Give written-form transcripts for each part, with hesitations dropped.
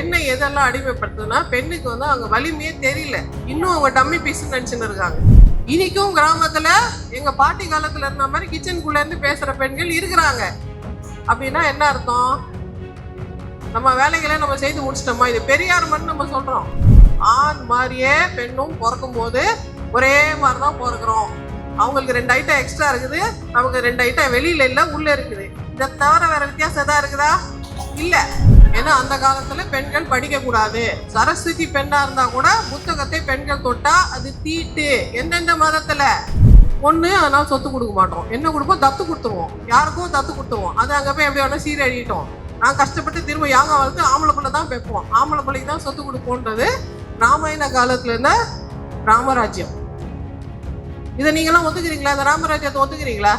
பெண்ணை எதெல்லாம் அடிமைப்படுத்துதுன்னா, பெண்ணுக்கு வந்து அவங்க வலிமையே தெரியல, இன்னும் அவங்க டம்மி பீஸ் நினைச்சுன்னு இருக்காங்க. இன்னைக்கும் கிராமத்துல எங்க பாட்டி காலத்துல இருந்த மாதிரி கிச்சனுக்குள்ள இருந்து பேசுற பெண்கள் இருக்கிறாங்க. அப்படின்னா என்ன அர்த்தம்? நம்ம வேலைகளை நம்ம செய்து முடிச்சிட்டோமா? இது பெரியார் மண் நம்ம சொல்றோம். ஆண் மாதிரியே பெண்ணும் பிறக்கும் போது ஒரே மாதிரிதான் பிறக்கிறோம். அவங்களுக்கு 2 ஐட்டம் எக்ஸ்ட்ரா இருக்குது, நமக்கு 2 ஐட்டம் வெளியில இல்ல, உள்ள இருக்குது. இதை தவிர வேற வித்தியாசம் எதா இருக்குதா? இல்ல. ஏன்னா அந்த காலத்துல பெண்கள் படிக்க கூடாது. சரஸ்வதி பெண்ணா இருந்தா கூட புத்தகத்தை பெண்கள் தொட்டா அது தீட்டு. எந்தெந்த மதத்துல ஒண்ணு, அதனால சொத்து கொடுக்க மாட்டோம். என்ன கொடுப்போம்? தத்து கொடுத்துருவோம். யாருக்கும் தத்து கொடுத்துருவோம். அது அங்க போய் எப்படி வேணா சீரழிட்டோம். நான் கஷ்டப்பட்டு திரும்ப யாங்க வளர்த்து ஆம்பளை பிள்ளை தான் வைப்போம், ஆம்பளை பிள்ளைக்கு தான் சொத்து கொடுப்போன்றது ராமாயண காலத்துல இருந்த ராமராஜ்யம். இதை நீங்களாம் ஒத்துக்கிறீங்களா? இந்த ராமராஜ்யத்தை ஒத்துக்கிறீங்களா?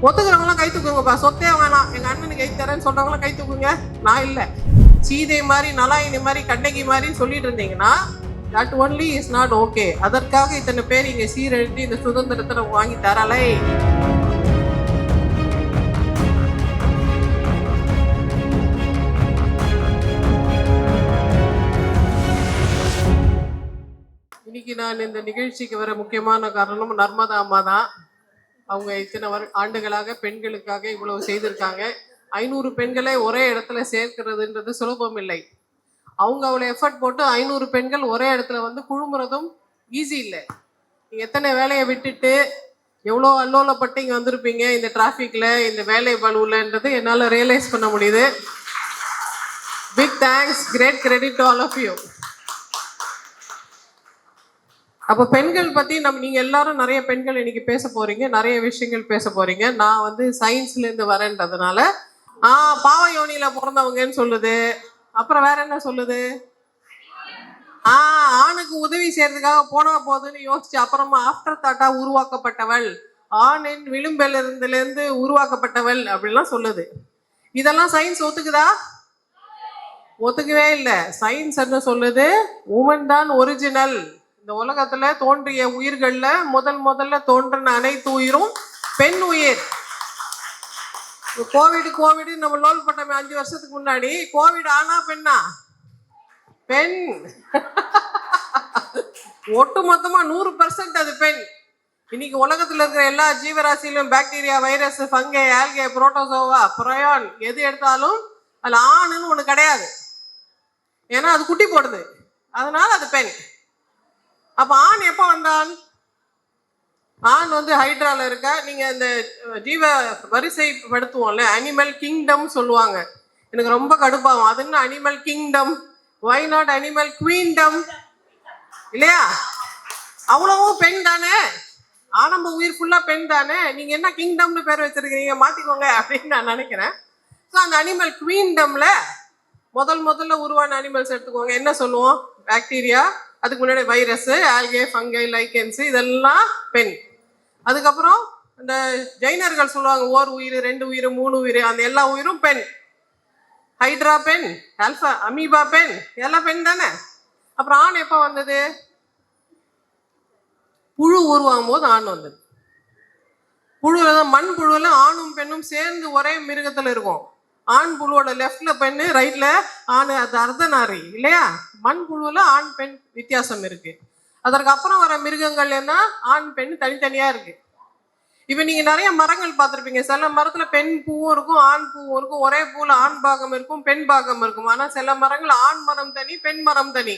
ஒத்துக்கிறவங்களாம் கை தூக்குங்கப்பா. சொத்தே வேணாம், எங்க அண்ணனுக்கு கை தரேன்னு சொல்றவங்களாம் கை தூக்குங்க. நான் இல்லை, சீதை மாதிரி நலாயினி மாதிரி கண்ணகி மாதிரி சொல்லிட்டு இருந்தீங்கன்னா that only is not okay. அதற்காக இத்தனை பேர் இங்க சீரழித்து இந்த சுதந்திரத்தை நம்ம வாங்கி தரலை. இன்னைக்கு நான் இந்த நிகழ்ச்சிக்கு வர முக்கியமான காரணம் நர்மதா அம்மா தான். அவங்க இத்தனை ஆண்டுகளாக பெண்களுக்காக இவ்வளவு செய்திருக்காங்க. 500 பெண்களை ஒரே இடத்துல சேர்க்கிறதுன்றது சுலபம் இல்லை. அவங்க அவ்வளோ எஃபர்ட் போட்டு 500 பெண்கள் ஒரே இடத்துல வந்து குழுமுறதும் ஈஸி இல்லை. நீங்கள் எத்தனை வேலையை விட்டுட்டு எவ்வளோ அல்லோலப்பட்டு இங்கே வந்திருப்பீங்க இந்த டிராஃபிக்கில், இந்த வேலை பலுவில்ன்றது என்னால் ரியலைஸ் பண்ண முடியுது. Big thanks, great credit to all of you. அப்போ பெண்கள் பற்றி நீங்கள் எல்லாரும் நிறைய பெண்கள் இன்னைக்கு பேச போறீங்க, நிறைய விஷயங்கள் பேச போறீங்க. நான் வந்து சயின்ஸ்லேருந்து வரேன்றதுனால பாவ யோனியில பிறந்தவங்கன்னு சொல்லுது. அப்புறம் வேற என்ன சொல்லுது? ஆணுக்கு உதவி செய்யறதுக்காக போனா போதுன்னு யோசிச்சு அப்புறமா ஆஃப்டர் தாட்டா உருவாக்கப்பட்டவள், ஆணின் விளிம்பிலிருந்து உருவாக்கப்பட்டவள் அப்படிலாம் சொல்லுது. இதெல்லாம் சயின்ஸ் ஒத்துக்குதா? ஒத்துக்கவே இல்லை. சயின்ஸ் என்ன சொல்லுது? உமன் தான் ஒரிஜினல். இந்த உலகத்துல தோன்றிய உயிர்கள்ல முதல்ல தோன்றின அனைத்து உயிரும் பெண் உயிர். கோவிட் நம்ம லோல் பட்டமே 5 வருஷத்துக்கு முன்னாடி. கோவிட் ஆனா பெண்ணா? பெண். ஒட்டு மொத்தமா 100% அது பெண். இன்னைக்கு உலகத்துல இருக்கிற எல்லா ஜீவராசியிலும் bacteria, virus, fungi, algae, protozoa, prion எது எடுத்தாலும் அதுல ஆணுன்னு ஒண்ணு கிடையாது. ஏன்னா அது குட்டி போடுது, அதனால அது பெண். அப்ப ஆண் எப்ப வந்தான்? ஆண் வந்து ஹைட்ரால இருக்க. நீங்க இந்த ஜீவ வரிசைப்படுத்துவோம்ல, அனிமல் கிங்டம் சொல்லுவாங்க. எனக்கு ரொம்ப கடுப்பாகும். அது என்ன animal kingdom? Why not animal queendom? இல்லையா? அவ்வளவும் பெண் தானே. ஆரம்ப உயிர் ஃபுல்லா பெண் தானே. நீங்க என்ன கிங்டம்னு பேர் வச்சிருக்கீங்க, மாத்திக்கோங்க அப்படின்னு நான் நினைக்கிறேன். ஸோ அந்த அனிமல் குவீன்டம்ல முதல்ல உருவான அனிமல்ஸ் எடுத்துக்கோங்க. என்ன சொல்லுவோம்? பாக்டீரியா, அதுக்கு முன்னாடி வைரஸ், ஆல்கே, ஃபங்கை, லைக்கன்ஸ், இதெல்லாம் பெண். அதுக்கப்புறம் இந்த ஜைனர்கள் சொல்லுவாங்க 1 உயிர், 2 உயிர், 3 உயிர், அந்த எல்லா உயிரும் பெண். ஹைட்ரா பெண், ஆல்பா, அமீபா பெண், எல்லாம் பெண் தானே. அப்புறம் ஆண் எப்போ வந்தது? புழு உருவாகும் போது ஆண் வந்தது. புழுல தான், மண் புழுல ஆணும் பெண்ணும் சேர்ந்து ஒரே மிருகத்துல இருக்கும். ஆண் புழுவோட லெஃப்ட்ல பெண்ணு, ரைட்ல ஆண். அது அர்த்தநாரி இல்லையா? மண் புழுல ஆண் பெண் வித்தியாசம் இருக்கு. அதற்கு அப்புறம் வர மிருகங்கள் என்ன, ஆண் பெண் தனித்தனியா இருக்கு. இப்ப நீங்க நிறைய மரங்கள் பார்த்திருப்பீங்க. சில மரத்துல பெண் பூவும் இருக்கும், ஆண் பூவும் இருக்கும். ஒரே பூல ஆண் பாகம் இருக்கும், பெண் பாகம் இருக்கும். ஆனா சில மரங்கள் ஆண் மரம் தனி, பெண் மரம் தனி.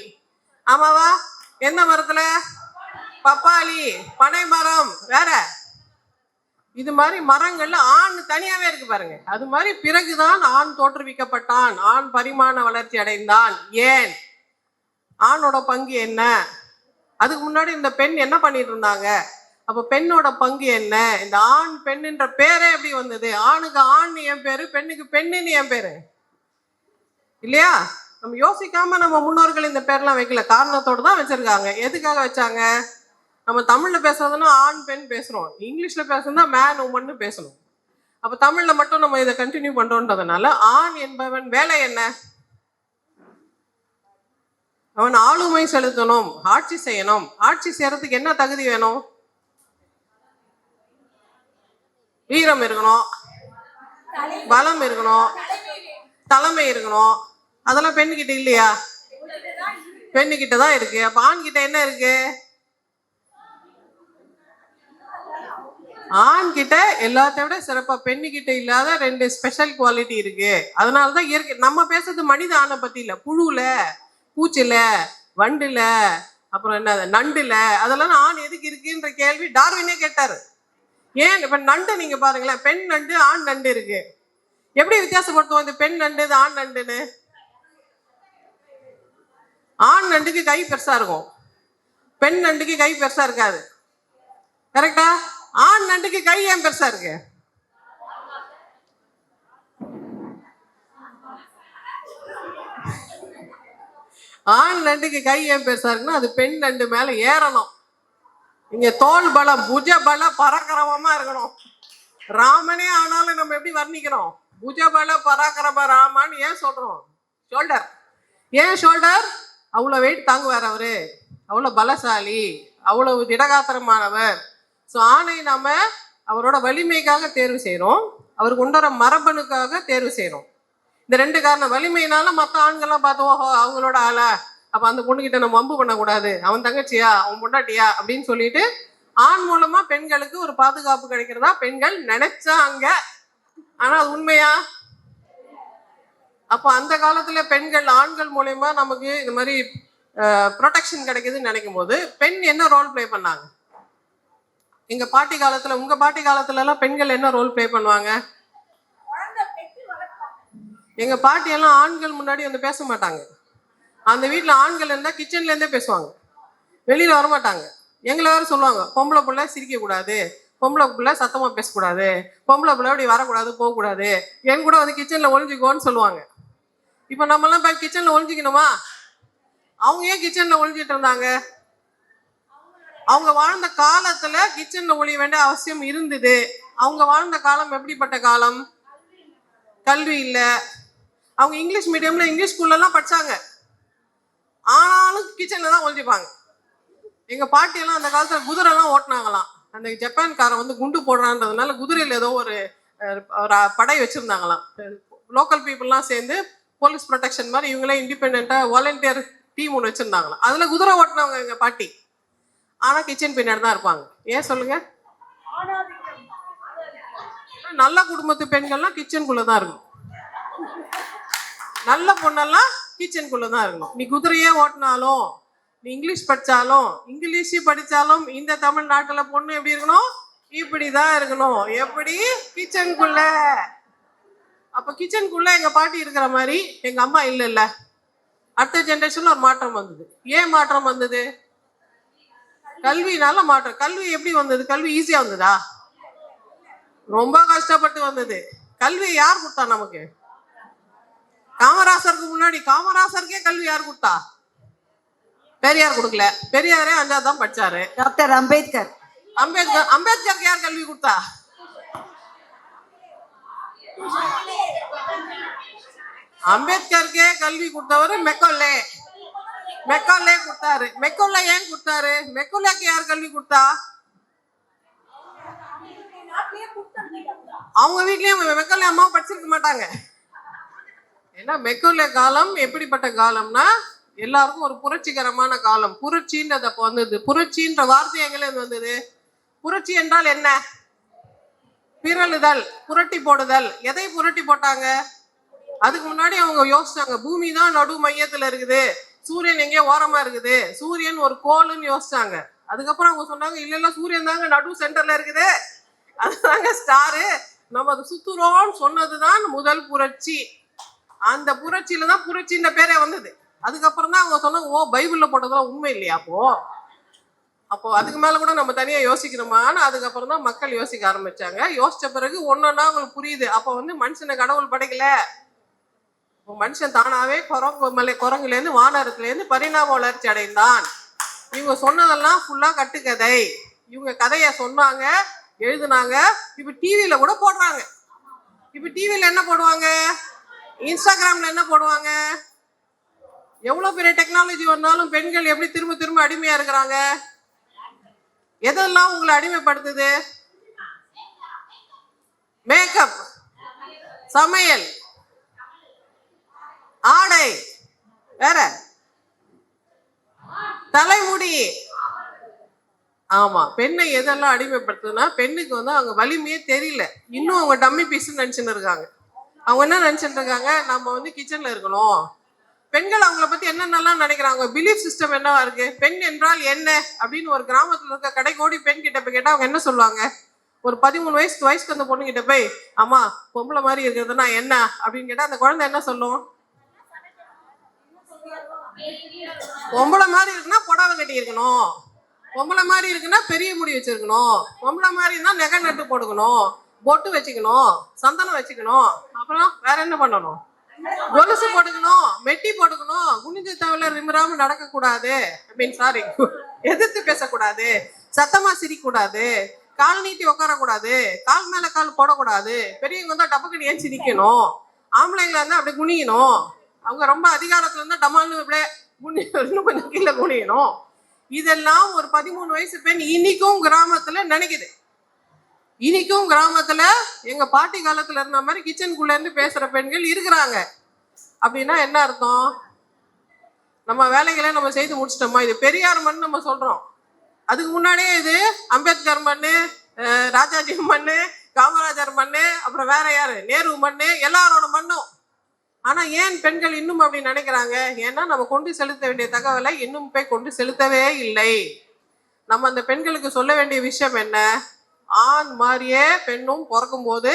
ஆமாவா? எந்த மரத்துல? பப்பாளி, பனை மரம் வேற. இது மாதிரி மரங்கள்ல ஆண் தனியாவே இருக்கு பாருங்க. அது மாதிரி பிறகுதான் ஆண் தோற்றுவிக்கப்பட்டான், ஆண் பரிமாண வளர்ச்சி அடைந்தான். ஏன்? ஆணோட பங்கு என்ன? அதுக்கு முன்னாடி இந்த பெண் என்ன பண்ணிட்டு இருந்தாங்க? அப்ப பெண்ணோட பங்கு என்ன? இந்த ஆண் பெண்ணுன்ற பேரே எப்படி வந்தது? ஆணுக்கு ஆண் என் பேரு, பெண்ணுக்கு பெண்ணுன்னு என் பேரு இல்லையா? நம்ம யோசிக்காம நம்ம முன்னோர்கள் இந்த பேர்லாம் வைக்கல, காரணத்தோடு தான் வச்சிருக்காங்க. எதுக்காக வச்சாங்க? நம்ம தமிழ்ல பேசுறதுன்னா ஆண் பெண் பேசுறோம், இங்கிலீஷ்ல பேசுறதுன்னா மேன் உமன்னு பேசணும். அப்ப தமிழ்ல மட்டும் நம்ம இதை கண்டினியூ பண்றோன்றதுனால ஆண் என்பவன் வேலை என்ன? அவன் ஆளுமை செலுத்தணும், ஆட்சி செய்யணும். ஆட்சி செய்யறதுக்கு என்ன தகுதி வேணும்? வீரம் இருக்கணும், பலம் இருக்கணும், தலைமை இருக்கணும். அதெல்லாம் பெண்ணுகிட்ட இல்லையா? பெண்ணுகிட்ட தான் இருக்கு. அப்ப ஆண் கிட்ட என்ன இருக்கு? ஆண் கிட்ட எல்லாத்த விட சிறப்பா பெண்ணுகிட்ட இல்லாத 2 ஸ்பெஷல் குவாலிட்டி இருக்கு. அதனாலதான் இயற்கை நம்ம பேசுறது மனித ஆணை பத்தி இல்ல. புழுல, பூச்சில, வண்டுல, அப்புறம் என்ன நண்டுல, அதெல்லாம் ஆண் எதுக்கு இருக்குன்ற கேள்வி டார்வினே கேட்டாரு. ஏன் இப்ப நண்டு நீங்க பாருங்களேன், பெண் நண்டு ஆண் நண்டு இருக்கு. எப்படி வித்தியாசப்படுத்துவோம் இந்த பெண் நண்டு இது ஆண் நண்டுன்னு? ஆண் நண்டுக்கு கை பெருசா இருக்கும், பெண் நண்டுக்கு கை பெருசா இருக்காது. கரெக்டா? ஆண் நண்டுக்கு கை ஏன் பெருசா இருக்கு? ஆண் நண்டுக்கு கை ஏன் பெருசா இருக்குன்னா அது பெண் நண்டு மேல ஏறணும். இங்க தோல் பலம், புஜ பலம் பராக்கிரமமா இருக்கணும். ராமனே ஆனாலும் நம்ம எப்படி வர்ணிக்கிறோம்? புஜபல பராக்கிரம ராமான்னு ஏன் சொல்றோம்? ஷோல்டர். ஏன் ஷோல்டர்? அவ்வளவு வெயிட் தாங்குவார் அவரு, அவ்வளவு பலசாலி, அவ்வளவு திடகாத்திரமானவர். ஸோ ஆணை நாம அவரோட வலிமைக்காக தேர்வு செய்யறோம், அவருக்கு உண்டற மரபணுக்காக தேர்வு செய்யறோம். இந்த 2 காரணம். வலிமையினால மற்ற ஆண்கள்லாம் பார்த்து ஓஹோ அவங்களோட ஆளா, அப்ப அந்த பொண்ணுகிட்ட நம்ம வம்பு பண்ணக்கூடாது, அவன் தங்கச்சியா அவன் பொண்டாட்டியா அப்படின்னு சொல்லிட்டு ஆண் மூலமா பெண்களுக்கு ஒரு பாதுகாப்பு கிடைக்கிறதா பெண்கள் நினைச்சாங்க. ஆனா அது உண்மையா? அப்போ அந்த காலத்துல பெண்கள் ஆண்கள் மூலயமா நமக்கு இந்த மாதிரி ப்ரொடெக்ஷன் கிடைக்குதுன்னு நினைக்கும் போது பெண் என்ன ரோல் பிளே பண்ணாங்க? எங்க பாட்டி காலத்துல, உங்க பாட்டி காலத்துல எல்லாம் பெண்கள் என்ன ரோல் பிளே பண்ணுவாங்க? எங்க பாட்டி எல்லாம் ஆண்கள் முன்னாடி வந்து பேச மாட்டாங்க. அந்த வீட்டுல ஆண்கள் இருந்தா கிச்சன்ல இருந்தே பேசுவாங்க, வெளியில வரமாட்டாங்க. எங்களை வேற சொல்லுவாங்க, பொம்பளை பிள்ளை சிரிக்க கூடாது, பொம்பளை பிள்ளை சத்தமா பேசக்கூடாது, பொம்பளை பிள்ளை அப்படி வரக்கூடாது போகக்கூடாது, என் கூட வந்து கிச்சன்ல ஒளிஞ்சுக்கோன்னு சொல்லுவாங்க. இப்ப நம்ம எல்லாம் போய் கிச்சன்ல ஒளிஞ்சிக்கணுமா? அவங்க ஏன் கிச்சன்ல ஒளிஞ்சிட்டு இருந்தாங்க? அவங்க வாழ்ந்த காலத்துல கிச்சன்ல ஒளிய வேண்டிய அவசியம் இருந்தது. அவங்க வாழ்ந்த காலம் எப்படிப்பட்ட காலம்? கல்வி இல்ல. அவங்க இங்கிலீஷ் மீடியம்ல இங்கிலீஷ் ஸ்கூல்ல எல்லாம் படிச்சாங்க, ஆனாலும் கிச்சன்ல தான் ஒளிஞ்சுப்பாங்க. எங்க பாட்டி எல்லாம் அந்த காலத்துல குதிரை எல்லாம் ஓட்டினாங்களாம். அந்த ஜப்பான்காரன் வந்து குண்டு போடுறான்றதுனால குதிரையில ஏதோ ஒரு படை வச்சிருந்தாங்களாம். லோக்கல் பீப்புள்லாம் சேர்ந்து போலீஸ் ப்ரொடெக்ஷன் மாதிரி இவங்களே இண்டிபெண்டா வாலண்டியர் டீம் ஒன்று வச்சிருந்தாங்களாம். அதுல குதிரை ஓட்டினவங்க எங்க பாட்டி. ஆனா கிச்சன் பின்னாடி தான் இருப்பாங்க. ஏன் சொல்லுங்க? நல்ல குடும்பத்து பெண்கள்லாம் கிச்சனுக்குள்ளதான் இருக்கணும், நல்ல பொண்ணெல்லாம் கிச்சனுக்குள்ளதான் இருக்கணும். நீ குதிரையே ஓட்டினாலும், நீ இங்கிலீஷ் படிச்சாலும், இங்கிலீஷ் படிச்சாலும் இந்த தமிழ்நாட்டுல பொண்ணு எப்படி இருக்கணும்? இப்படிதான் இருக்கணும். எப்படி? கிச்சனுக்குள்ள. அப்ப கிச்சனுக்குள்ள எங்க பாட்டி இருக்கிற மாதிரி எங்க அம்மா இல்ல. அடுத்த ஜெனரேஷன்ல ஒரு மாற்றம் வந்தது. ஏன் மாற்றம் வந்தது? கல்வினால மாற்றம். கல்வி எப்படி வந்தது? கல்வி ஈஸியா வந்ததா? ரொம்ப கஷ்டப்பட்டு வந்தது. கல்வி யார் கொடுத்தா நமக்கு? காமராசருக்கு முன்னாடி காமராசருக்கே கல்வி யார் கொடுத்தா? பெரியார் கொடுக்கல. பெரியாரே 5வது தான் படிச்சாரு. டாக்டர் அம்பேத்கர். அம்பேத்கருக்கு யார் கல்வி கொடுத்தா? அம்பேத்கருக்கே கல்வி கொடுத்தவர் மெக்காலே. மெக்காலே கொடுத்தாரு. மெக்கோலே ஏன் கொடுத்தாரு? மெக்கோலேக்கு யார் கல்வி கொடுத்தா? அவங்க வீட்லயும் மெக்கோலே அம்மா படிச்சிருக்க மாட்டாங்க. ஏன்னா மெக்கோலே காலம் எப்படிப்பட்ட காலம்னா எல்லாருக்கும் ஒரு புரட்சிகரமான காலம். புரட்சின்றது அப்போ வந்தது. புரட்சின்ற வார்த்தை எங்களே வந்தது. புரட்சி என்றால் என்ன? பிறழுதல், புரட்டி போடுதல். எதை புரட்டி போட்டாங்க? அதுக்கு முன்னாடி அவங்க யோசிச்சாங்க, பூமி தான் நடு மையத்துல இருக்குது, சூரியன் எங்கேயோ ஓரமா இருக்குது, சூரியன் ஒரு கோளுன்னு யோசிச்சாங்க. அதுக்கப்புறம் அவங்க சொன்னாங்க, இல்ல சூரியன் தாங்க நடு சென்டர்ல இருக்குது, அதுதாங்க ஸ்டாரு, நம்ம அது சுத்துறோம்னு சொன்னதுதான் முதல் புரட்சி. அந்த புரட்சியில தான் புரட்சின்ற பேரே வந்தது. அதுக்கப்புறம் தான் அவங்க சொன்னாங்க, ஓ பைபிள்ல போட்டதெல்லாம் உண்மை இல்லையா? அப்போ அதுக்கு மேல கூட நம்ம தனியா யோசிக்கணுமான்னு அதுக்கப்புறம் தான் மக்கள் யோசிக்க ஆரம்பிச்சாங்க. யோசிச்ச பிறகு ஒன்னொன்னா அவங்களுக்கு புரியுது. அப்போ வந்து மனுஷனை கடவுள் படைக்கல, மனுஷன் தானாவே குரங்குல இருந்து வானரத்துல இருந்து பரிணாம வளர்ச்சி அடைந்தான். இவங்க சொன்னதெல்லாம் ஃபுல்லா கட்டுக்கதை. இவங்க கதைய சொன்னாங்க, எழுதுனாங்க. இப்ப டிவியில கூட போடுறாங்க. இப்ப டிவியில என்ன போடுவாங்க? இன்ஸ்டாகிராம்ல என்ன போடுவாங்க? எவ்வளவு பெரிய டெக்னாலஜி வந்தாலும் பெண்கள் எப்படி திரும்ப திரும்ப அடிமையா இருக்கிறாங்க? எதெல்லாம் உங்களை அடிமைப்படுத்துது? மேக்கப், சமையல், ஆடை, வேற தலைமுடி. ஆமா, பெண்ணை எதெல்லாம் அடிமைப்படுத்துதுன்னா பெண்ணுக்கு வந்து அவங்க வலிமையே தெரியல. இன்னும் அவங்க டம்மி பீஸ் நினைச்சுன்னு இருக்காங்க. அவங்க என்ன நினைச்சிட்டு இருக்காங்க, நம்ம வந்து கிச்சன்ல இருக்கணும். பெண்கள் அவங்கள பத்தி என்னென்னலாம் நினைக்கிறாங்க, பிலீஃப் சிஸ்டம் என்னவா இருக்கு. பெண் என்றால் என்ன அப்படின்னு ஒரு கிராமத்துல இருக்க கடைக்கோடி பெண் கிட்ட போய் கேட்டா அவங்க என்ன சொல்லுவாங்க, ஒரு 13 வயசுக்கு அந்த பொண்ணு கிட்ட போய் அம்மா பொம்பளை மாதிரி இருக்கிறதுனா என்ன அப்படின்னு கேட்டா அந்த குழந்தை என்ன சொல்லும், பொம்பளை மாதிரி இருக்குன்னா புடவை கட்டி இருக்கணும், பொம்பளை மாதிரி இருக்குன்னா பெரிய முடி வச்சிருக்கணும், பொம்பளை மாதிரி இருந்தா நெகை நட்டு போட்டுக்கணும், பொட்டு வச்சுக்கணும், சந்தனம் வச்சுக்கணும், அப்புறம் வேற என்ன பண்ணணும், கொலுசு போட்டுக்கணும், மெட்டி போட்டுக்கணும், குனிஞ்ச தவிர நிமிராம நடக்க கூடாது அப்படின்னு, சாரி எதிர்த்து பேசக்கூடாது, சத்தமா சிரிக்க கூடாது, கால் நீட்டி உட்காரக்கூடாது, கால் மேல கால் போடக்கூடாது, பெரியவங்க தான் டப்புக்கு ஏஞ்சி நிக்கணும், ஆம்பளைங்களா இருந்தா அப்படி குனியணும், அவங்க ரொம்ப அதிகாரத்துல இருந்தா டமால்னு அப்படியே இன்னும் கொஞ்சம் கீழே குனியணும். இதெல்லாம் ஒரு 13 வயசு பெண் இன்னைக்கும் கிராமத்துல நினைக்குது. இன்னைக்கும் கிராமத்துல எங்க பாட்டி காலத்துல இருந்த மாதிரி கிச்சனுக்குள்ள இருந்து பேசுற பெண்கள் இருக்கிறாங்க. அப்படின்னா என்ன அர்த்தம், நம்ம வேலைகளை நம்ம செய்து முடிச்சிட்டோமா. இது பெரியார் மண் நம்ம சொல்றோம், அதுக்கு முன்னாடியே இது அம்பேத்கர் மண்ணு, ராஜாஜி மண்ணு, காமராஜர் மண்ணு, அப்புறம் வேற யாரு நேரு மண்ணு, எல்லாரோட மண்ணும். ஆனா ஏன் பெண்கள் இன்னும் அப்படி நினைக்கிறாங்க, ஏன்னா நம்ம கொண்டு செலுத்த வேண்டிய தகவலை இன்னும் போய் கொண்டு செலுத்தவே இல்லை. நம்ம அந்த பெண்களுக்கு சொல்ல வேண்டிய விஷயம் என்ன, ஆண் மாதிரியே பெண்ணும் பிறக்கும் போது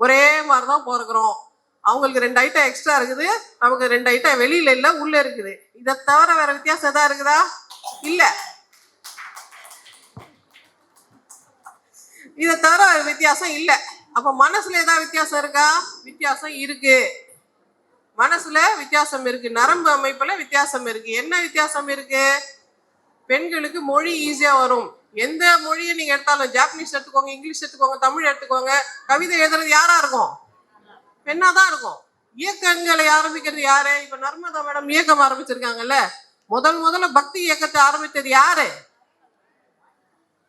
ஒரே மாதிரிதான் பிறக்கிறோம். அவங்களுக்கு 2 ஐட்டம் எக்ஸ்ட்ரா இருக்குது, நமக்கு 2 ஐட்டம் வெளியில இல்ல உள்ள இருக்குது. இதை தவிர வேற வித்தியாசம் எதா இருக்குதா, இல்ல. இதை தவிர வேற வித்தியாசம் இல்ல. அப்ப மனசுல ஏதாவது வித்தியாசம் இருக்கா, வித்தியாசம் இருக்கு. மனசுல வித்தியாசம் இருக்கு, நரம்பு அமைப்புல வித்தியாசம் இருக்கு. என்ன வித்தியாசம் இருக்கு, பெண்களுக்கு மொழி ஈஸியா வரும். எந்த மொழியை நீங்க எடுத்தாலும், ஜாப்பனீஸ் எடுத்துக்கோங்க, இங்கிலீஷ் எடுத்துக்கோங்க, தமிழ் எடுத்துக்கோங்க, கவிதை எழுதுறது யாரா இருக்கும், பெண்ணாதான் இருக்கும். இயக்கங்களை ஆரம்பிக்கிறது யாரு, இப்ப நர்மதா மேடம் இயக்கம் ஆரம்பிச்சிருக்காங்கல்ல, முதல்ல பக்தி இயக்கத்தை ஆரம்பித்தது யாரு,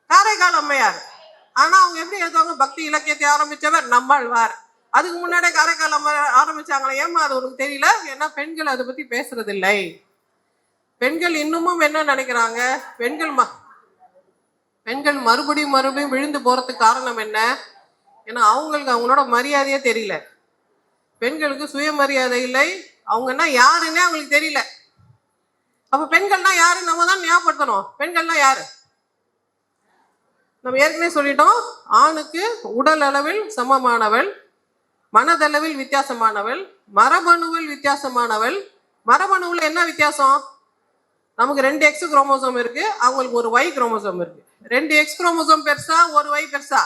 காரைக்கால் அம்மையார். ஆனா அவங்க எப்படி எழுதுவாங்க, பக்தி இலக்கியத்தை ஆரம்பிச்சவர் நம்மாழ்வார். அதுக்கு முன்னாடியே காரைக்கால் அம்மா ஆரம்பிச்சாங்களே, ஏமா அது உனக்கு தெரியல, ஏன்னா பெண்கள் அதை பத்தி பேசுறது இல்லை. பெண்கள் இன்னமும் என்ன நினைக்கிறாங்க, பெண்கள் மறுபடியும் விழுந்து போறதுக்கு காரணம் என்ன, ஏன்னா அவங்களுக்கு அவங்களோட மரியாதையே தெரியல. பெண்களுக்கு சுயமரியாதை இல்லை, அவங்கன்னா யாருன்னே அவங்களுக்கு தெரியல. அப்ப பெண்கள்னா யாரு, நம்ம தான் ஞாபகப்படுத்தணும். பெண்கள்னா யாரு, நம்ம ஏற்கனவே சொல்லிட்டோம், ஆணுக்கு உடல் அளவில் சமமானவள், மனதளவில் வித்தியாசமானவள், மரபணுவில் வித்தியாசமானவள். மரபணுவில் என்ன வித்தியாசம், நமக்கு 2 X குரோமோசோம் இருக்கு, அவங்களுக்கு ஒரு Y குரோமோசோம் இருக்கு. 2 X குரோமோசோம் பெருசா, ஒரு Y பெருசா,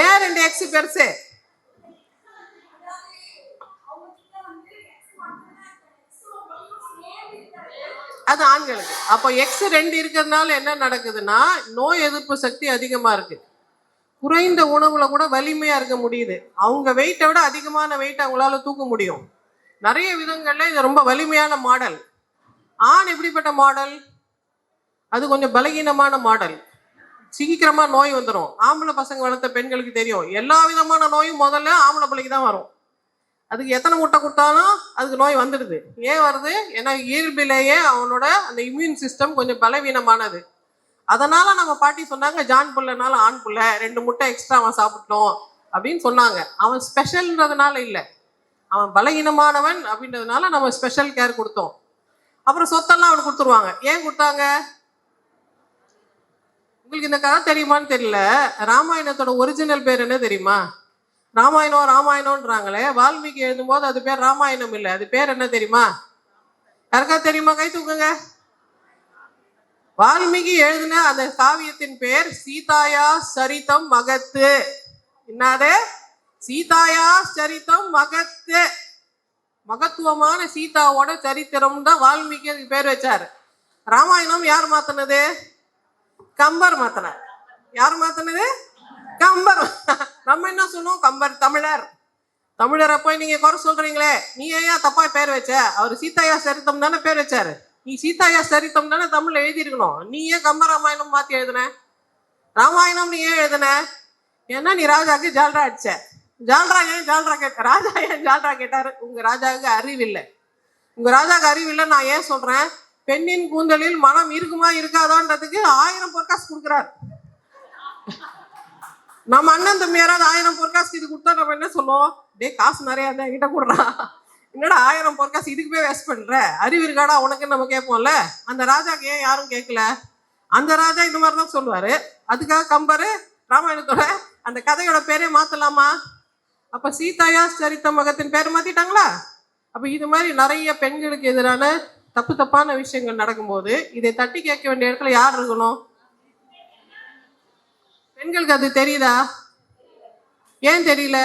ஏன் 2 X பெருசு, அது ஆண்களுக்கு. அப்போ X 2 இருக்கிறதுனால என்ன நடக்குதுன்னா, நோய் எதிர்ப்பு சக்தி அதிகமா இருக்கு, குறைந்த உணவுல கூட வலிமையா இருக்க முடியுது, அவங்க வெயிட்டை விட அதிகமான வெயிட் அவங்களால தூக்க முடியும். நிறைய விதங்கள்ல இது ரொம்ப வலிமையான மாடல். ஆண் எப்படிப்பட்ட மாடல், அது கொஞ்சம் பலகீனமான மாடல், சீக்கிரமா நோய் வந்துடும். ஆம்பளை பசங்க வளர்த்த பெண்களுக்கு தெரியும், எல்லா விதமான நோயும் முதல்ல ஆம்பளை பிள்ளைக்கு தான் வரும். அதுக்கு எத்தனை முட்டை கொடுத்தாலும் அதுக்கு நோய் வந்துடுது. ஏன் வருது, ஏன்னா இயல்பிலேயே அவனோட அந்த இம்யூன் சிஸ்டம் கொஞ்சம் பலவீனமானது. அதனால நம்ம பாட்டி சொன்னாங்க, ஜான் புள்ளனால ஆண் புள்ள 2 முட்டை எக்ஸ்ட்ரா அவன் சாப்பிட்டோம் அப்படின்னு சொன்னாங்க. அவன் ஸ்பெஷல்ன்றதுனால இல்லை, அவன் பலகீனமானவன் அப்படின்றதுனால நம்ம ஸ்பெஷல் கேர் கொடுத்தோம். அப்புறம் சொத்தெல்லாம் அவனுக்கு கொடுத்துருவாங்க. ஏன் கொடுத்தாங்க, உங்களுக்கு இந்த கதை தெரியுமான்னு தெரியல. ராமாயணத்தோட ஒரிஜினல் பேர் என்ன தெரியுமா, ராமாயணம்ன்றாங்களே, வால்மீகி எழுதும்போது அது பேர் ராமாயணம் இல்லை, அது பேர் என்ன தெரியுமா, யாருக்கா தெரியுமா, கை தூக்குங்க. வால்மீகி எழுதின அந்த காவியத்தின் பேர் சீதாயா சரிதம் மகத்து. என்னது, சீதாயா சரிதம் மகத்து, மகத்துவமான சீதாவோட சரித்திரம் தான் வால்மீகி அதுக்கு பேர் வச்சாரு. ராமாயணம் யார் மாத்தினது, கம்பர் மாத்தினார். யார் மாத்தினது, கம்பர். நம்ம என்ன சொன்னோம், கம்பர் தமிழரை போய் நீங்க குறை சொல்றீங்களே, நீ ஏன் தப்பா பேர் வச்ச, அவர் சீதாயா சரித்தம் தானே பேர் வச்சாரு, நீ சீதாயா சரித்தம் தானே தமிழ்ல எழுதியிருக்கணும், நீ ஏன் கம்ப ராமாயணம் மாத்தி எழுதுன, ராமாயணம் நீ ஏன் எழுதுன, ஏன்னா நீ ராஜாக்கு ஜால்ரா அடிச்ச, ராஜா ஏன் ஜால்ரா கேட்டாரு? உங்க ராஜாவுக்கு அறிவில்லை. உங்க ராஜாவுக்கு அறிவில்லை. நான் ஏன் சொல்றேன், பெண்ணின் கூந்தலில் மனம் இருக்குமா இருக்காதான்றதுக்கு 1000 பொற்காசு கொடுக்குறாரு. நம்ம அண்ணன் தம்பி யாராவது 1000 பொற்காசு இது கொடுத்தா நம்ம என்ன சொல்லுவோம்? டே காசு நிறையா இருந்தா என்கிட்ட கொடுறா, என்னடா 1000 பொற்காசு இதுக்கு போய் வேஸ்ட் பண்ற, அறிவு இருக்காடா உனக்குன்னு நம்ம கேட்போம்ல. அந்த ராஜாக்கு ஏன் யாரும் கேட்கல? அந்த ராஜா இந்த மாதிரி தான் சொல்லுவாரு. அதுக்காக கம்பரு ராமாயணத்தோட அந்த கதையோட பேரே மாத்தலாமா? அப்ப சீதாயா சரித்த மகத்தின் பேரை மாத்திட்டாங்களா? அப்ப இது மாதிரி நிறைய பெண்களுக்கு எதிரான தப்பான விஷயங்கள் நடக்கும்போது இதை தட்டி கேட்க வேண்டிய இடத்துல யார் இருக்கணும்? பெண்களுக்கு அது தெரியுதா? ஏன் தெரியல?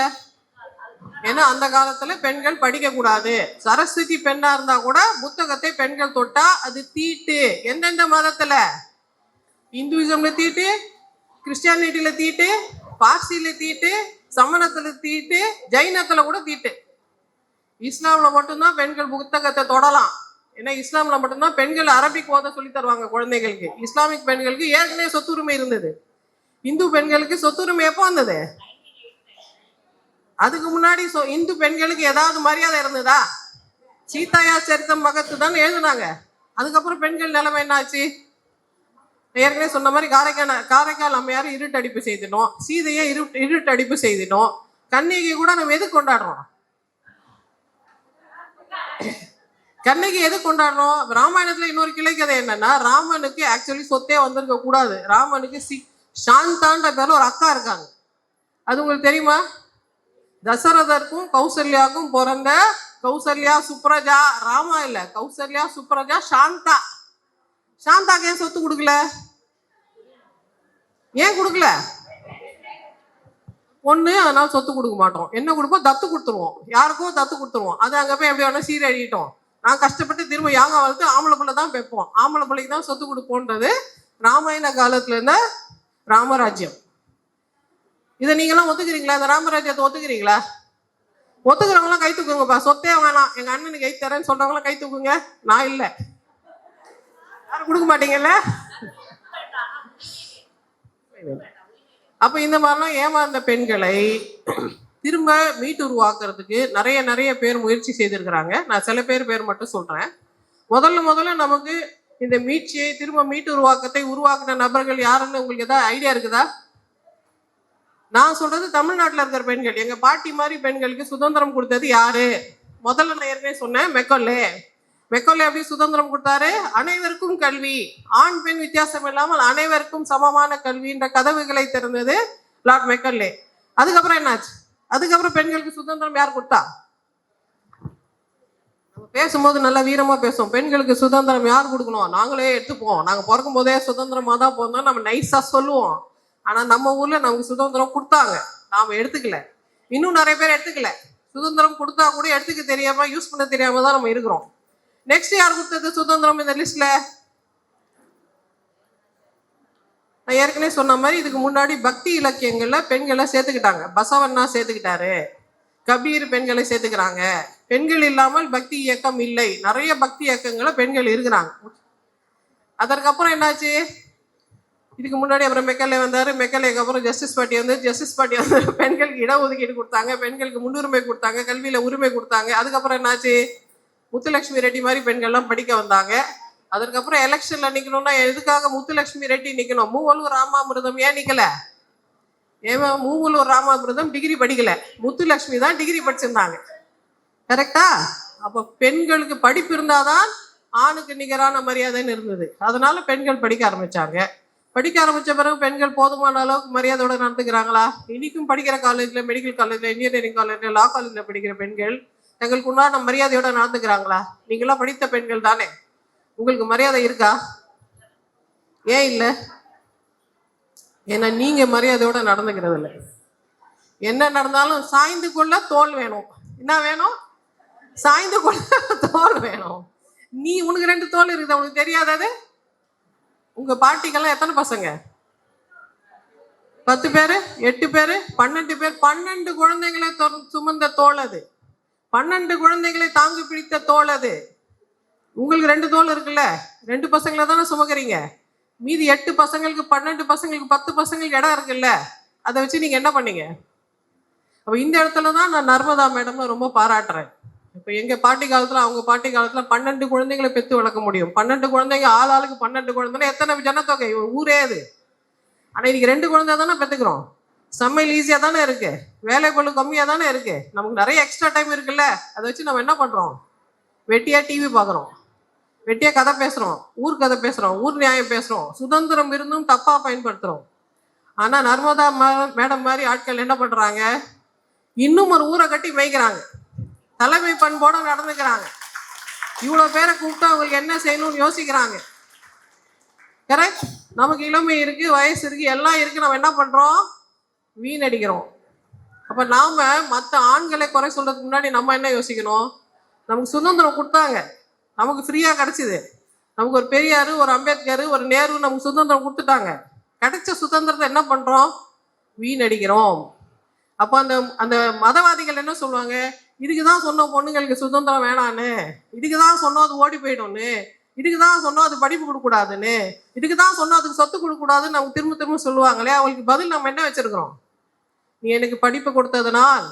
ஏன்னா அந்த காலத்துல பெண்கள் படிக்க கூடாது. சரஸ்வதி பெண்ணா இருந்தா கூட புத்தகத்தை பெண்கள் தொட்டா அது தீட்டு. எந்தெந்த மதத்துல? இந்துவிசம்ல தீட்டு, கிறிஸ்டியானிட்டியில தீட்டு, பார்சியில தீட்டு, சமணத்துல தீட்டு, ஜைனத்துல கூட தீட்டு. இஸ்லாம்ல மட்டும்தான் பெண்கள் புத்தகத்தை தொடலாம். ஏன்னா இஸ்லாம்ல மட்டும்தான் பெண்கள் அரபிக் ஓத சொல்லி தருவாங்க குழந்தைகளுக்கு. இஸ்லாமிக் பெண்களுக்கு ஏற்கனவே சொத்துரிமை இருந்தது. இந்து பெண்களுக்கு சொத்துரிமை எப்போ வந்தது? அதுக்கு முன்னாடி இந்து பெண்களுக்கு ஏதாவது மரியாதை இருந்ததா? சீதாயா சரித்தம் மகத்து தான் எழுதுனாங்க. அதுக்கப்புறம் பெண்கள் நிலைமை என்ன ஆச்சு? ஏற்கனவே சொன்ன மாதிரி காரைக்கால் அம்மையார் இருட்டடிப்பு செய்தினோம், சீதையை இருட்டடிப்பு செய்தினோம். கண்ணகி கூட நம்ம எது கொண்டாடுறோம்? கண்ணகி எது கொண்டாடுறோம்? ராமாயணத்துல இன்னொரு கிளை கதை என்னன்னா, ராமனுக்கு ஆக்சுவலி சொத்தே வந்திருக்க கூடாது. ராமனுக்கு சாந்தான்ற பேர்ல ஒரு அக்கா இருக்காங்க. அது உங்களுக்கு தெரியுமா? தசரதருக்கும் கௌசல்யாவுக்கும் பிறந்த கௌசல்யா சுப்ரஜா, ராமா இல்ல, கௌசல்யா சுப்ரஜா சாந்தா. சாந்தாக்கு ஏன் சொத்து கொடுக்கல? ஏன் கொடுக்கல? ஒண்ணு, அதனால சொத்து கொடுக்க மாட்டோம். என்ன கொடுப்போம்? தத்து கொடுத்துருவோம். யாருக்கும் தத்து கொடுத்துருவோம். அது அங்க போய் எப்படி வேணா சீரழிட்டோம். நான் கஷ்டப்பட்டு திரும்ப யாங்க வளர்த்து ஆம்பளை பிள்ளை தான் வைப்போம், ஆம்பளை பிள்ளைக்கு தான் சொத்து கொடுப்போன்றது ராமாயண காலத்துல இருந்த ராமராஜ்யம். இதை நீங்களாம் ஒத்துக்கிறீங்களா? இந்த ராமராஜ்யத்தை ஒத்துக்கிறீங்களா? ஒத்துக்கிறவங்களாம் கை தூக்குங்கப்பா. சொத்தே வேணாம், எங்க அண்ணனுக்கு கை தரேன்னு சொல்றவங்களாம் கை தூக்குங்க. நான் இல்லை. யாரும் கொடுக்க மாட்டீங்கல்ல? அப்ப இந்த மாதிரிலாம் ஏமாந்த பெண்களை திரும்ப மீட்டு உருவாக்குறதுக்கு நிறைய பேர் முயற்சி செய்திருக்கிறாங்க. நான் சில பேர் மட்டும் சொல்றேன். முதல்ல நமக்கு இந்த மீட்சியை திரும்ப மீட்டு உருவாக்கின நபர்கள் யாருன்னு உங்களுக்கு ஏதாவது ஐடியா இருக்குதா? நான் சொல்றது தமிழ்நாட்டில் இருக்கிற பெண்கள். எங்க பாட்டி மாதிரி பெண்களுக்கு சுதந்திரம் கொடுத்தது யாரு? முதல்ல நான் ஏற்கனவே சொன்னேன், மெக்கோலே எப்படி சுதந்திரம் கொடுத்தாரு? அனைவருக்கும் கல்வி, ஆண் பெண் வித்தியாசம் இல்லாமல் அனைவருக்கும் சமமான கல்வின்ற கதவுகளை திறந்தது லார்ட் மெக்கோலே. அதுக்கப்புறம் என்னாச்சு? அதுக்கப்புறம் பெண்களுக்கு சுதந்திரம் யார் கொடுத்தா? நம்ம பேசும்போது நல்லா வீரமா பேசுவோம். பெண்களுக்கு சுதந்திரம் யார் கொடுக்கணும்? நாங்களே எடுத்துப்போம், நாங்க பிறக்கும் போதே சுதந்திரமா தான் போனோம், நம்ம நைஸா சொல்லுவோம். ஆனா நம்ம ஊர்ல நமக்கு சுதந்திரம் கொடுத்தாங்க, நாம எடுத்துக்கல. இன்னும் நிறைய பேர் எடுத்துக்கல. சுதந்திரம் கொடுத்தா கூட எடுத்துக்க தெரியாம, யூஸ் பண்ண தெரியாம தான் நம்ம இருக்கிறோம். நெக்ஸ்ட் யார் கொடுத்தது சுதந்திரம் இந்த லிஸ்ட்ல? நான் ஏற்கனவே சொன்ன மாதிரி இதுக்கு முன்னாடி பக்தி இலக்கியங்கள்ல பெண்களை சேர்த்துக்கிட்டாங்க. பசவண்ணா சேர்த்துக்கிட்டாரு, கபீர் பெண்களை சேர்த்துக்கிறாங்க. பெண்கள் இல்லாமல் பக்தி இயக்கம் இல்லை. நிறைய பக்தி இயக்கங்களை பெண்கள் இருக்கிறாங்க. அதற்கப்புறம் என்னாச்சு? இதுக்கு முன்னாடி அப்புறம் மெக்கலே வந்தாரு. மெக்கலேக்கு அப்புறம் ஜஸ்டிஸ் பார்ட்டி வந்து பெண்களுக்கு இடஒதுக்கீடு கொடுத்தாங்க, பெண்களுக்கு முன்னுரிமை கொடுத்தாங்க, கல்வியில உரிமை கொடுத்தாங்க. அதுக்கப்புறம் என்னாச்சு? முத்துலட்சுமி ரெட்டி மாதிரி பெண்கள்லாம் படிக்க வந்தாங்க. அதற்கப்புறம் எலெக்ஷன்ல நிக்கணும்னா எதுக்காக முத்துலட்சுமி ரெட்டி நிக்கணும்? மூவலூர் ராமாமிர்தம் ஏன் நிக்கல? மூவலூர் ராமாமிர்தம் டிகிரி படிக்கல, முத்துலட்சுமி தான் டிகிரி படிச்சிருந்தாங்க. கரெக்டா? அப்ப பெண்களுக்கு படிப்பு இருந்தாதான் ஆணுக்கு நிகரான மரியாதைன்னு இருந்தது. அதனால பெண்கள் படிக்க ஆரம்பிச்சாங்க. படிக்க ஆரம்பிச்ச பிறகு பெண்கள் போதுமான அளவுக்கு மரியாதையோட நடந்துக்கிறாங்களா? இன்னைக்கும் படிக்கிற காலேஜ்ல, மெடிக்கல் காலேஜ்ல, இன்ஜினியரிங் காலேஜ்ல, லா காலேஜ்ல படிக்கிற பெண்கள் தங்களுக்கு உண்டான மரியாதையோட நடந்துக்கிறாங்களா? நீங்களாம் படித்த பெண்கள் தானே, உங்களுக்கு மரியாதை இருக்கா? ஏன் இல்லை? ஏன்னா நீங்க மரியாதையோட நடந்துக்கிறது இல்லை. என்ன நடந்தாலும் சாய்ந்து கொள்ள தோல் வேணும். என்ன வேணும்? சாய்ந்து கொள்ள தோல் வேணும். உனக்கு 2 தோல் இருக்குது, உனக்கு தெரியாதது? உங்க பாட்டிக்கெல்லாம் எத்தனை பசங்க? 10 பேரு, 8 பேரு, 12 பேர், 12 குழந்தைகளை சுமந்த தோல் அது. 12 குழந்தைகளை தாங்கி பிடித்த தோல் அது. உங்களுக்கு 2 தோல் இருக்குல்ல, 2 பசங்களை தானே சுமக்கிறீங்க. மீதி 8 பசங்களுக்கு, 12 பசங்களுக்கு, 10 பசங்களுக்கு இடம் இருக்குல்ல, அதை வச்சு நீங்க என்ன பண்ணீங்க? அப்போ இந்த இடத்துல தான் நான் நர்மதா மேடம்னு ரொம்ப பாராட்டுறேன். இப்போ எங்கள் பாட்டி காலத்தில் அவங்க பாட்டி காலத்தில் 12 குழந்தைங்களை பெற்று வளர்க்க முடியும். 12 குழந்தைங்க, ஆளுக்கு 12 குழந்தைன்னா எத்தனை ஜனத்தொகை, ஊரே அது. ஆனால் இன்னைக்கு 2 குழந்தை தானே பெற்றுக்கிறோம். சமையல் ஈஸியாக தானே இருக்கு, வேலை பளு கம்மியாக தானே இருக்கு, நமக்கு நிறைய எக்ஸ்ட்ரா டைம் இருக்குல்ல. அதை வச்சு நம்ம என்ன பண்ணுறோம்? வெட்டியாக டிவி பார்க்குறோம், வெட்டியாக கதை பேசுகிறோம், ஊர் கதை பேசுகிறோம், ஊர் நியாயம் பேசுகிறோம், சுதந்திரம் இருந்தும் தப்பாக பயன்படுத்துகிறோம். ஆனால் நர்மதா மேடம் மாதிரி ஆட்கள் என்ன பண்ணுறாங்க? இன்னும் ஒரு ஊரை கட்டி மேய்க்கிறாங்க, தலைமை பண்போடு நடந்துக்கிறாங்க, இவ்வளோ பேரை கூப்பிட்டு அவங்களுக்கு என்ன செய்யணும்னு யோசிக்கிறாங்க. கரெக்ட். நமக்கு இளமை இருக்குது, வயசு இருக்குது, எல்லாம் இருக்குது, நம்ம என்ன பண்ணுறோம்? வீணடிக்கிறோம். அப்போ நாம் மற்ற ஆண்களை குறை சொல்கிறதுக்கு முன்னாடி நம்ம என்ன யோசிக்கணும்? நமக்கு சுதந்திரம் கொடுத்தாங்க, நமக்கு ஃப்ரீயாக கிடச்சிது. நமக்கு ஒரு பெரியார், ஒரு அம்பேத்கர், ஒரு நேரு நமக்கு சுதந்திரம் கொடுத்துட்டாங்க. கிடைச்ச சுதந்திரத்தை என்ன பண்ணுறோம்? வீணடிக்கிறோம். அப்போ அந்த அந்த மதவாதிகள் என்ன சொல்லுவாங்க? இதுக்கு தான் சொன்னோம் பொண்ணுங்களுக்கு சுதந்திரம் வேணான்னு, இதுக்கு தான் சொன்னோம் அது ஓடி போயிடும்னு, இதுக்கு தான் சொன்னோம் அது படிப்பு கொடுக்கக்கூடாதுன்னு, இதுக்கு தான் சொன்னோம் அதுக்கு சொத்து கொடுக்கக்கூடாதுன்னு நமக்கு திரும்ப திரும்ப சொல்லுவாங்களே. அவங்களுக்கு பதில் நம்ம என்ன வச்சுருக்கிறோம்? நீ எனக்கு படிப்பு கொடுத்ததுனால்,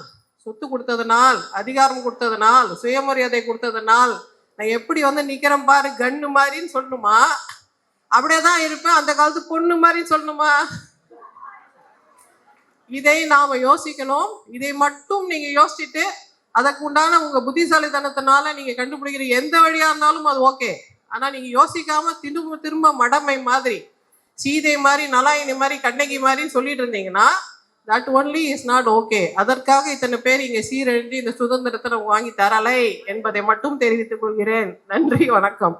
சொத்து கொடுத்ததுனால், அதிகாரம் கொடுத்ததுனால், சுயமரியாதை கொடுத்ததுனால் நான் எப்படி நிற்கிறேன் பாரு கண்ணு மாதிரின்னு சொல்லணுமா? அப்படியே தான் இருப்பேன் அந்த காலத்து பொண்ணு மாதிரின்னு சொல்லணுமா? இதை நாம் யோசிக்கணும். இதை மட்டும் நீங்கள் யோசிச்சுட்டு அதற்கு உண்டான உங்கள் புத்திசாலித்தனத்தினால நீங்கள் கண்டுபிடிக்கிற எந்த வழியாக இருந்தாலும் அது ஓகே. ஆனால் நீங்கள் யோசிக்காமல் திரும்ப திரும்ப மடமை மாதிரி, சீதை மாதிரி, நலாயினி மாதிரி, கண்ணகி மாதிரின்னு சொல்லிட்டு இருந்தீங்கன்னா that only is not okay. அதற்காக இத்தனை பேர் இங்கே சீரழிந்து இந்த சுதந்திரத்தை வாங்கி தரலை என்பதை மட்டும் தெரிவித்துக் கொள்கிறேன். நன்றி, வணக்கம்.